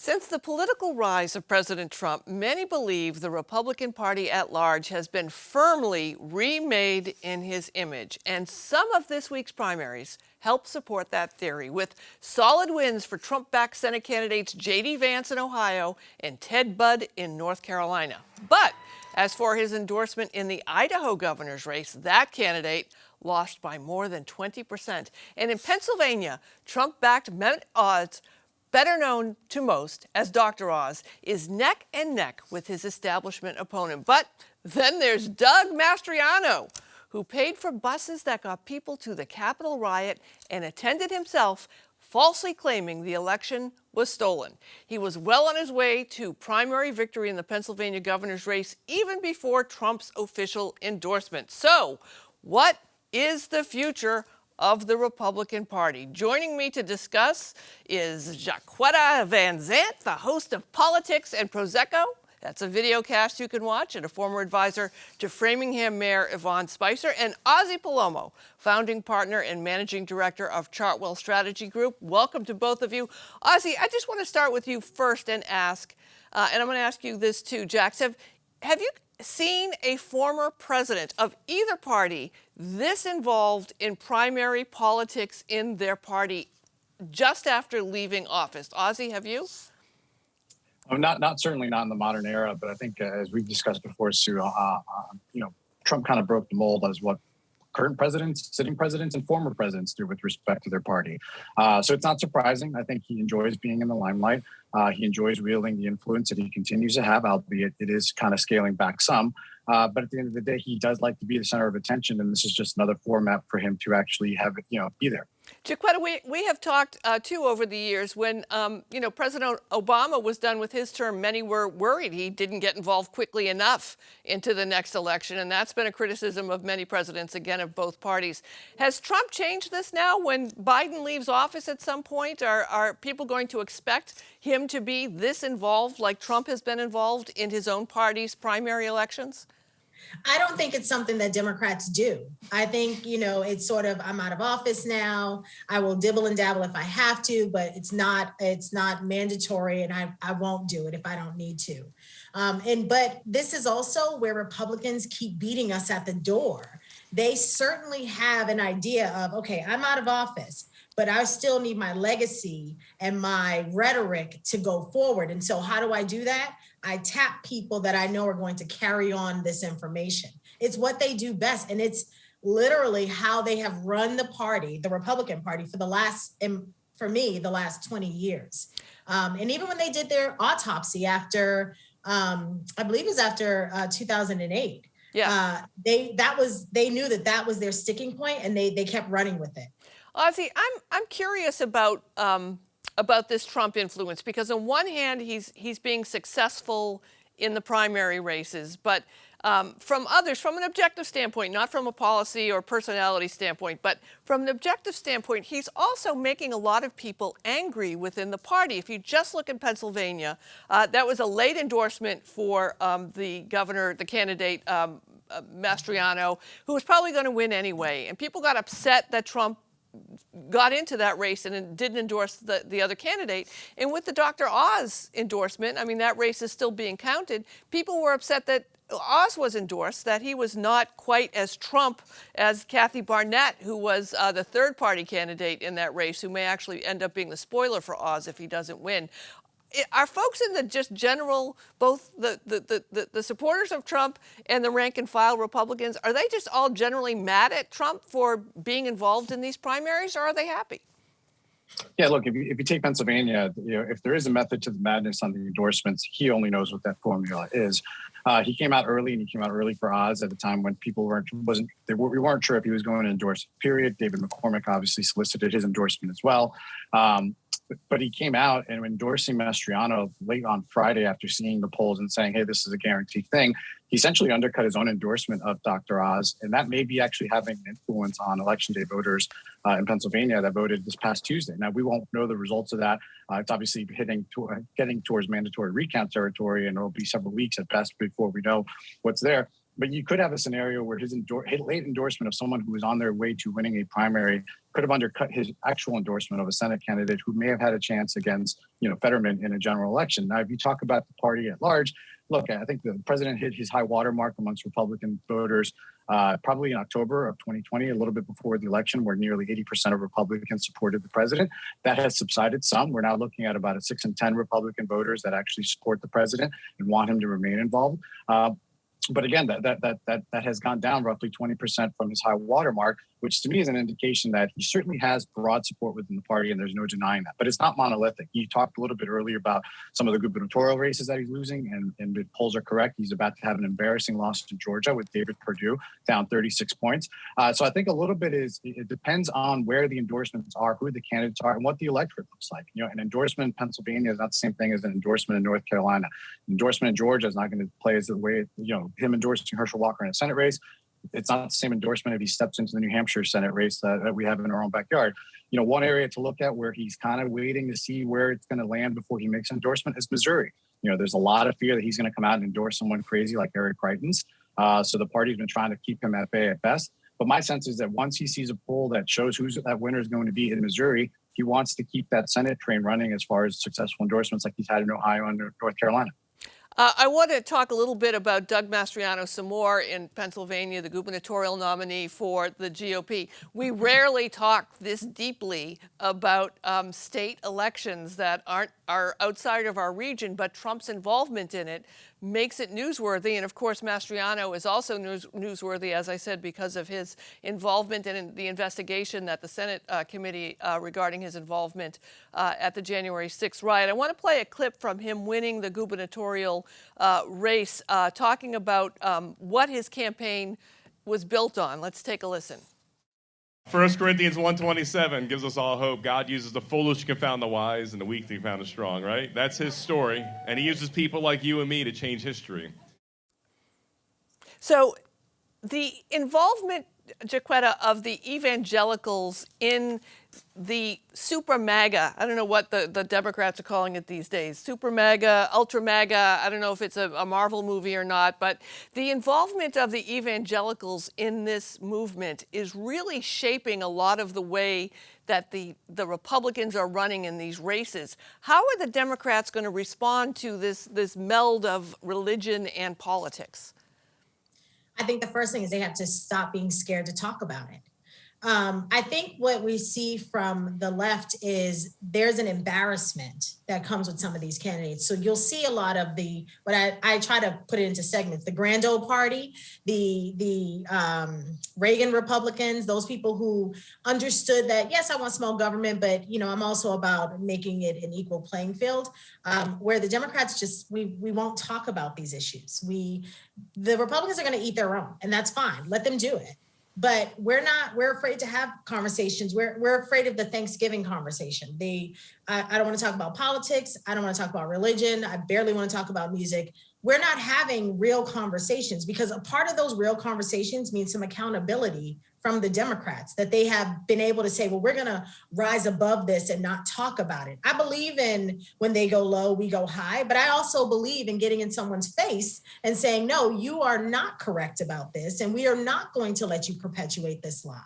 Since the political rise of President Trump, many believe the Republican Party at large has been firmly remade in his image. And some of this week's primaries help support that theory, with solid wins for Trump-backed Senate candidates J.D. Vance in Ohio and Ted Budd in North Carolina. But as for his endorsement in the Idaho governor's race, that candidate lost by more than 20%. And in Pennsylvania, Trump-backed Oz, better known to most as Dr. Oz, is neck and neck with his establishment opponent. But then there's Doug Mastriano, who paid for buses that got people to the Capitol riot and attended himself, falsely claiming the election was stolen. He was well on his way to primary victory in the Pennsylvania governor's race even before Trump's official endorsement. So, what is the future of the Republican Party? Joining me to discuss is Jacquetta Van Zandt, the host of Politics and Prosecco. That's a videocast you can watch, and a former advisor to Framingham Mayor Yvonne Spicer, and Ozzie Palomo, founding partner and managing director of Chartwell Strategy Group. Welcome to both of you. Ozzie, I just want to start with you first and ask, and I'm going to ask you this too, Jax, have you seen a former president of either party this involved in primary politics in their party just after leaving office? Ozzie, have you? Oh, certainly not in the modern era, but I think as we've discussed before, Sue, Trump kind of broke the mold as what current presidents, sitting presidents, and former presidents do with respect to their party. So it's not surprising. I think he enjoys being in the limelight. He enjoys wielding the influence that he continues to have, albeit it is kind of scaling back some. But at the end of the day, he does like to be the center of attention, and this is just another format for him to actually have, be there. Jacquetta, we have talked, too, over the years when, President Obama was done with his term. Many were worried he didn't get involved quickly enough into the next election, and that's been a criticism of many presidents, again, of both parties. Has Trump changed this now? When Biden leaves office at some point, are people going to expect him to be this involved like Trump has been involved in his own party's primary elections? I don't think it's something that Democrats do. I think, it's sort of, I'm out of office now. I will dibble and dabble if I have to, but it's not mandatory, and I won't do it if I don't need to. But this is also where Republicans keep beating us at the door. They certainly have an idea of, okay, I'm out of office, but I still need my legacy and my rhetoric to go forward. And so how do I do that? I tap people that I know are going to carry on this information. It's what they do best. And it's literally how they have run the party, the Republican Party, for the last 20 years. And even when they did their autopsy after, I believe it was after 2008, yeah, they knew that was their sticking point, and they kept running with it. Ozzie, I'm curious about this Trump influence, because on one hand, he's being successful in the primary races, but from others, from an objective standpoint, not from a policy or personality standpoint, but from an objective standpoint, he's also making a lot of people angry within the party. If you just look in Pennsylvania, that was a late endorsement for the candidate, Mastriano, who was probably going to win anyway. And people got upset that Trump got into that race and didn't endorse the other candidate. And with the Dr. Oz endorsement, I mean, that race is still being counted. People were upset that Oz was endorsed, that he was not quite as Trump as Kathy Barnett, who was the third-party candidate in that race, who may actually end up being the spoiler for Oz if he doesn't win. Are folks in the just general, both the supporters of Trump and the rank and file Republicans, are they just all generally mad at Trump for being involved in these primaries, or are they happy? Yeah, look, if you take Pennsylvania, if there is a method to the madness on the endorsements, he only knows what that formula is. He came out early, and he came out early for Oz at a time when people we weren't sure if he was going to endorse. Period. David McCormick obviously solicited his endorsement as well. But he came out and endorsing Mastriano late on Friday after seeing the polls and saying, hey, this is a guaranteed thing. He essentially undercut his own endorsement of Dr. Oz, and that may be actually having an influence on Election Day voters in Pennsylvania that voted this past Tuesday. Now, we won't know the results of that. It's obviously getting towards mandatory recount territory, and it'll be several weeks at best before we know what's there. But you could have a scenario where his late endorsement of someone who was on their way to winning a primary could have undercut his actual endorsement of a Senate candidate who may have had a chance against, Fetterman in a general election. Now, if you talk about the party at large, look, I think the president hit his high water mark amongst Republican voters probably in October of 2020, a little bit before the election, where nearly 80% of Republicans supported the president. That has subsided some. We're now looking at about a 6 in 10 Republican voters that actually support the president and want him to remain involved. But again, that has gone down roughly 20% from his high water mark, which to me is an indication that he certainly has broad support within the party, and there's no denying that. But it's not monolithic. You talked a little bit earlier about some of the gubernatorial races that he's losing, and the polls are correct. He's about to have an embarrassing loss to Georgia with David Perdue down 36 points. So I think a little bit it depends on where the endorsements are, who the candidates are, and what the electorate looks like. An endorsement in Pennsylvania is not the same thing as an endorsement in North Carolina. An endorsement in Georgia is not going to play as the way, him endorsing Herschel Walker in a Senate race. It's not the same endorsement if he steps into the New Hampshire Senate race that we have in our own backyard. One area to look at where he's kind of waiting to see where it's going to land before he makes an endorsement is Missouri. There's a lot of fear that he's going to come out and endorse someone crazy like Eric Greitens. So the party's been trying to keep him at bay at best. But my sense is that once he sees a poll that shows who that winner is going to be in Missouri, he wants to keep that Senate train running as far as successful endorsements like he's had in Ohio and North Carolina. I want to talk a little bit about Doug Mastriano some more in Pennsylvania, the gubernatorial nominee for the GOP. We rarely talk this deeply about state elections that are outside of our region, but Trump's involvement in it makes it newsworthy. And of course, Mastriano is also newsworthy, as I said, because of his involvement in the investigation that the Senate committee regarding his involvement at the January 6th riot. I want to play a clip from him winning the gubernatorial race, talking about what his campaign was built on. Let's take a listen. 1 Corinthians 1:27 gives us all hope. God uses the foolish to confound the wise and the weak to confound the strong, right? That's his story. And he uses people like you and me to change history. So the involvement, Jacquetta, of the evangelicals in the super MAGA, I don't know what the Democrats are calling it these days, super MAGA, ultra MAGA, I don't know if it's a Marvel movie or not, but the involvement of the evangelicals in this movement is really shaping a lot of the way that the Republicans are running in these races. How are the Democrats going to respond to this meld of religion and politics? I think the first thing is they have to stop being scared to talk about it. I think what we see from the left is there's an embarrassment that comes with some of these candidates. So you'll see a lot of what I try to put it into segments, the grand old party, the Reagan Republicans, those people who understood that, yes, I want small government, but I'm also about making it an equal playing field, where the Democrats we won't talk about these issues. The Republicans are going to eat their own, and that's fine. Let them do it. But we're afraid to have conversations. We're afraid of the Thanksgiving conversation. I don't want to talk about politics. I don't want to talk about religion. I barely want to talk about music. We're not having real conversations because a part of those real conversations means some accountability from the Democrats, that they have been able to say, well, we're going to rise above this and not talk about it. I believe in when they go low, we go high, but I also believe in getting in someone's face and saying, no, you are not correct about this, and we are not going to let you perpetuate this lie.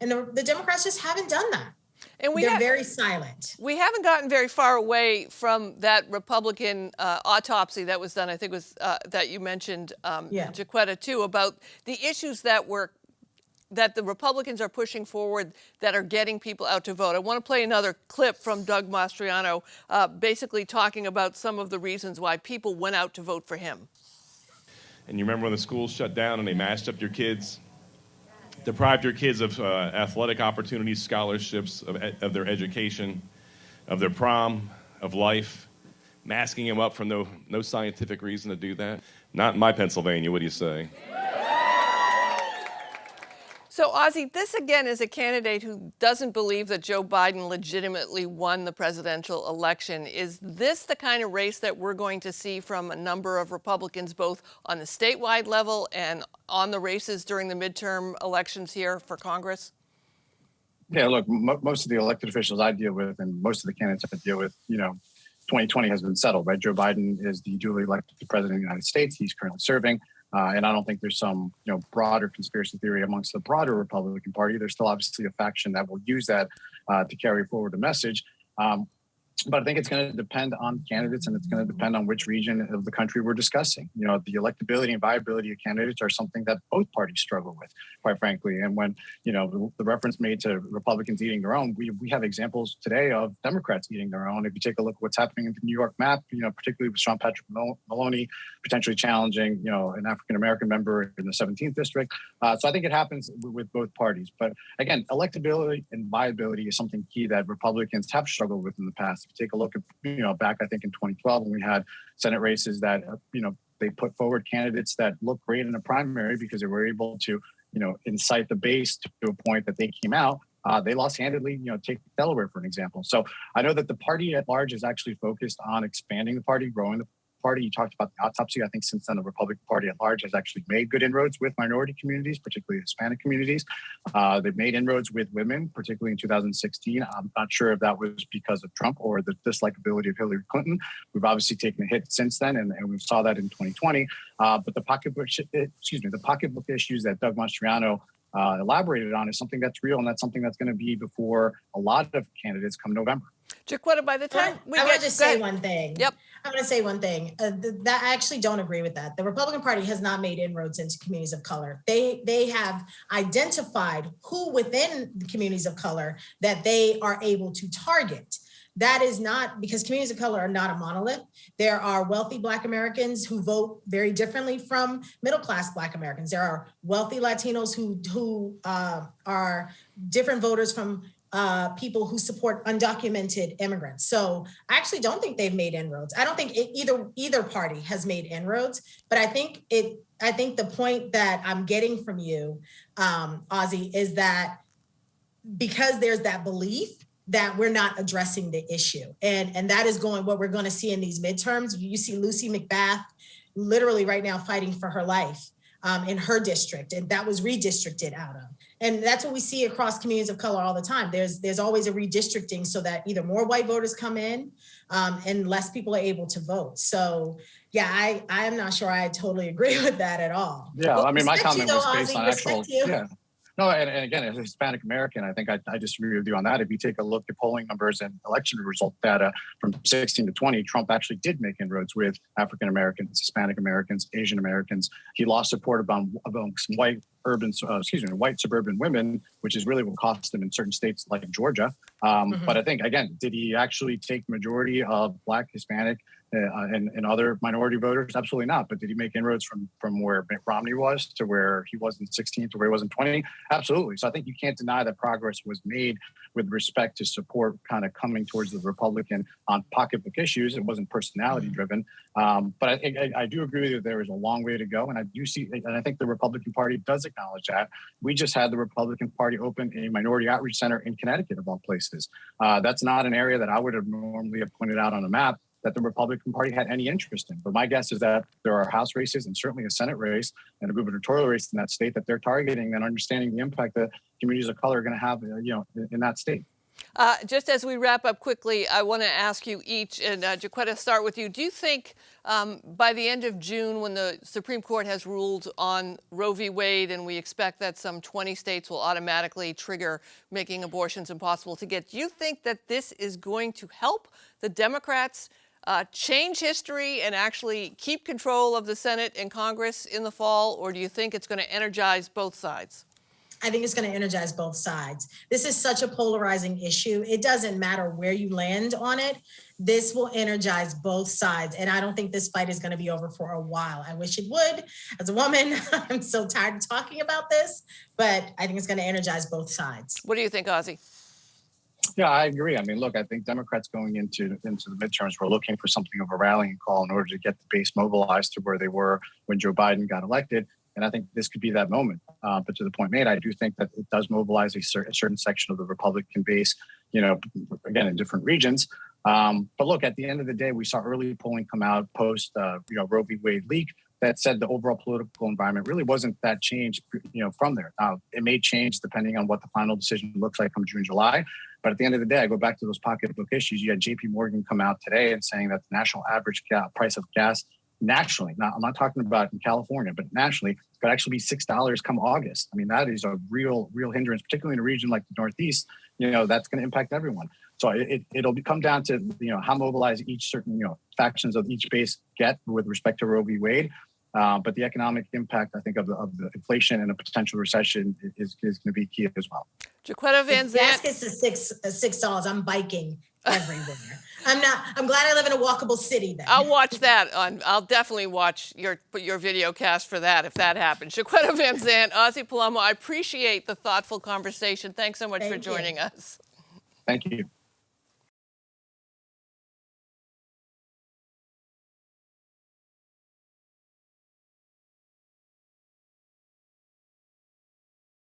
And the Democrats just haven't done that. And they're very silent. We haven't gotten very far away from that Republican autopsy that was done, I think was that you mentioned, Jacquetta, too, about the issues that the Republicans are pushing forward that are getting people out to vote. I want to play another clip from Doug Mastriano, basically talking about some of the reasons why people went out to vote for him. And you remember when the schools shut down and they mashed up your kids? Deprived your kids of athletic opportunities, scholarships, of their education, of their prom, of life, masking them up for no scientific reason to do that. Not in my Pennsylvania, what do you say? So, Ozzie, this again is a candidate who doesn't believe that Joe Biden legitimately won the presidential election. Is this the kind of race that we're going to see from a number of Republicans, both on the statewide level and on the races during the midterm elections here for Congress? Yeah, look, most of the elected officials I deal with and most of the candidates I deal with, 2020 has been settled, right? Joe Biden is the duly elected president of the United States. He's currently serving. And I don't think there's some, broader conspiracy theory amongst the broader Republican Party. There's still obviously a faction that will use that to carry forward the message. But I think it's going to depend on candidates, and it's going to depend on which region of the country we're discussing. The electability and viability of candidates are something that both parties struggle with, quite frankly. And when, the reference made to Republicans eating their own, we have examples today of Democrats eating their own. If you take a look at what's happening in the New York map, particularly with Sean Patrick Maloney potentially challenging, an African-American member in the 17th district. So I think it happens with both parties. But again, electability and viability is something key that Republicans have struggled with in the past. If you take a look at, back, I think in 2012, when we had Senate races that, they put forward candidates that looked great in a primary because they were able to, incite the base to a point that they came out. They lost handedly, take Delaware for an example. So I know that the party at large is actually focused on expanding the party, growing the party. You talked about the autopsy. I think since then, the Republican Party at large has actually made good inroads with minority communities, particularly Hispanic communities. They've made inroads with women, particularly in 2016. I'm not sure if that was because of Trump or the dislikability of Hillary Clinton. We've obviously taken a hit since then, and we saw that in 2020. But the pocketbook issues that Doug Mastriano elaborated on is something that's real, and that's something that's going to be before a lot of candidates come November. Jacquetta, by the time I want to just say one thing. Yep. I'm going to say one thing. That I actually don't agree with that. The Republican Party has not made inroads into communities of color. They have identified who within the communities of color that they are able to target. That is not because communities of color are not a monolith. There are wealthy Black Americans who vote very differently from middle-class Black Americans. There are wealthy Latinos who are different voters from people who support undocumented immigrants. So I actually don't think they've made inroads. I don't think either party has made inroads, but I think the point that I'm getting from you, Ozzie, is that because there's that belief that we're not addressing the issue. And that is what we're going to see in these midterms. You see Lucy McBath literally right now fighting for her life in her district, and that was redistricted out of. And that's what we see across communities of color all the time. There's always a redistricting so that either more white voters come in and less people are able to vote. So yeah, I am not sure I totally agree with that at all. Yeah, I mean, my comment was based on actual, yeah. No, and again, as a Hispanic American, I think I disagree with you on that. If you take a look at polling numbers and election result data from 16 to 20, Trump actually did make inroads with African Americans, Hispanic Americans, Asian Americans. He lost support amongst white suburban women, which is really what cost him in certain states like Georgia. But I think, again, did he actually take majority of Black, Hispanic, and other minority voters? Absolutely not. But did he make inroads from where Mitt Romney was to where he was in 16 to where he was in 20? Absolutely. So I think you can't deny that progress was made with respect to support kind of coming towards the Republican on pocketbook issues. It wasn't personality driven. But I do agree that there is a long way to go. And I do see, and I think the Republican Party does acknowledge that. We just had the Republican Party open a minority outreach center in Connecticut, of all places. That's not an area that I would have normally have pointed out on a map that the Republican Party had any interest in. But my guess is that there are House races and certainly a Senate race and a gubernatorial race in that state that they're targeting and understanding the impact that communities of color are going to have, in that state. Just as we wrap up quickly, I want to ask you each, and Jacquetta, start with you. Do you think by the end of June, when the Supreme Court has ruled on Roe v. Wade, and we expect that some 20 states will automatically trigger making abortions impossible to get, do you think that this is going to help the Democrats change history and actually keep control of the Senate and Congress in the fall, or do you think it's going to energize both sides? I think it's going to energize both sides. This is such a polarizing issue. It doesn't matter where you land on it. This will energize both sides. And I don't think this fight is going to be over for a while. I wish it would. As a woman, I'm so tired of talking about this, but I think it's going to energize both sides. What do you think, Ozzie? Yeah, I agree. I mean, look, I think Democrats going into the midterms were looking for something of a rallying call in order to get the base mobilized to where they were when Joe Biden got elected. And I think this could be that moment. But to the point made, I do think that it does mobilize a certain section of the Republican base, again, in different regions. But look, at the end of the day, we saw early polling come out post, Roe v. Wade leak that said the overall political environment really wasn't that changed, from there. Now, it may change depending on what the final decision looks like come June, July. But at the end of the day, I go back to those pocketbook issues. You had JP Morgan come out today and saying that the national average price of gas nationally, now I'm not talking about in California, but nationally, could actually be $6 come August. I mean, that is a real hindrance, particularly in a region like the Northeast. That's going to impact everyone. So it'll come down to how mobilized each certain factions of each base get with respect to Roe v. Wade. But the economic impact, I think, of the inflation and a potential recession is going to be key as well. Jacquetta Van Zandt. Gas is $6. I'm biking everywhere. I'm glad I live in a walkable city then. I'll watch that. I'll definitely watch your video cast for that if that happens. Jacquetta Van Zandt, Ozzie Palomo, I appreciate the thoughtful conversation. Thanks so much for joining us. Thank you.